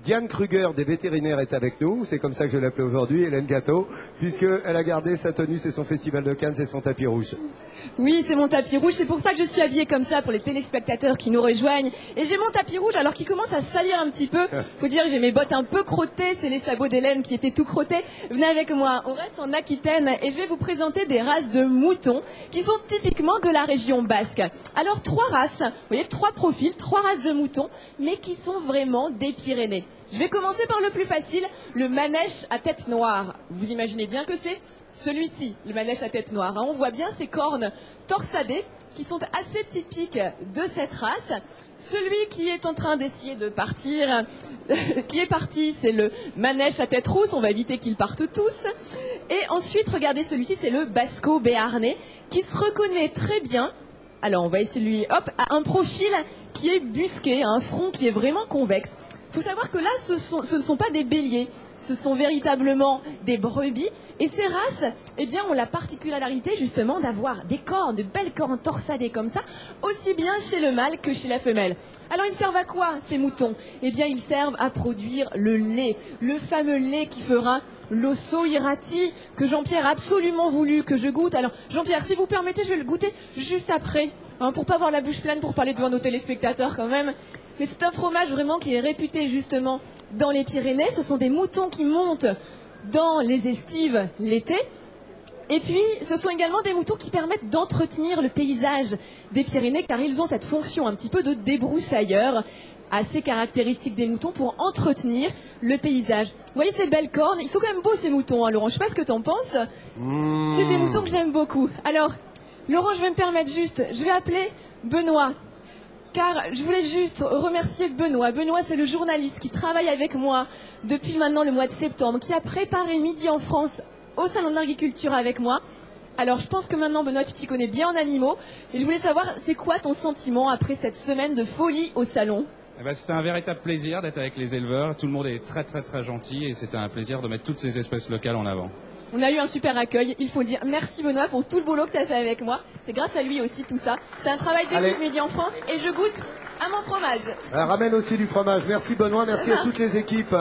Diane Kruger des vétérinaires est avec nous, c'est comme ça que je l'appelais aujourd'hui, Hélène Gâteau, puisqu'elle a gardé sa tenue, c'est son festival de Cannes, c'est son tapis rouge. Oui, c'est mon tapis rouge, c'est pour ça que je suis habillée comme ça pour les téléspectateurs qui nous rejoignent. Et j'ai mon tapis rouge alors qu'il commence à salir un petit peu. Faut dire que j'ai mes bottes un peu crottées, c'est les sabots d'Hélène qui étaient tout crottés. Venez avec moi, on reste en Aquitaine et je vais vous présenter des races de moutons qui sont typiquement de la région basque. Alors 3 races, vous voyez 3 profils, 3 races de moutons, mais qui sont vraiment des Pyrénées. Je vais commencer par le plus facile, le manèche à tête noire. Vous imaginez bien que c'est celui-ci, le manèche à tête noire. On voit bien ses cornes torsadées qui sont assez typiques de cette race. Celui qui est en train d'essayer de partir, qui est parti, c'est le manèche à tête rousse. On va éviter qu'ils partent tous. Et ensuite, regardez celui-ci, c'est le basco-béarnais qui se reconnaît très bien. Alors, on va essayer de lui, hop, à un profil qui est busqué, un front qui est vraiment convexe. Il faut savoir que là, ce ne sont pas des béliers, ce sont véritablement des brebis. Et ces races, eh bien, ont la particularité justement d'avoir des cornes, de belles cornes torsadées comme ça, aussi bien chez le mâle que chez la femelle. Alors, ils servent à quoi, ces moutons? Eh bien, ils servent à produire le lait, le fameux lait qui fera l'osso irati que Jean-Pierre a absolument voulu que je goûte. Alors, Jean-Pierre, si vous permettez, je vais le goûter juste après, hein, pour pas avoir la bouche pleine, pour parler devant nos téléspectateurs quand même. Mais c'est un fromage vraiment qui est réputé justement dans les Pyrénées. Ce sont des moutons qui montent dans les estives l'été. Et puis, ce sont également des moutons qui permettent d'entretenir le paysage des Pyrénées, car ils ont cette fonction un petit peu de débroussailleur, assez caractéristique des moutons pour entretenir le paysage. Vous voyez ces belles cornes? Ils sont quand même beaux ces moutons, hein, Laurent. Je ne sais pas ce que tu en penses. C'est des moutons que j'aime beaucoup. Alors, Laurent, je vais me permettre juste, je vais appeler Benoît. Car je voulais juste remercier Benoît. Benoît, c'est le journaliste qui travaille avec moi depuis maintenant le mois de septembre, qui a préparé Midi en France au Salon de l'Agriculture avec moi. Alors, je pense que maintenant, Benoît, tu t'y connais bien en animaux. Et je voulais savoir, c'est quoi ton sentiment après cette semaine de folie au Salon? Eh ben, c'était un véritable plaisir d'être avec les éleveurs. Tout le monde est très très très gentil et c'était un plaisir de mettre toutes ces espèces locales en avant. On a eu un super accueil, il faut le dire. Merci Benoît pour tout le boulot que tu as fait avec moi. C'est grâce à lui aussi tout ça. C'est un travail d'équipe Midi en France et je goûte à mon fromage. Elle ramène aussi du fromage. Merci Benoît, merci à toutes les équipes.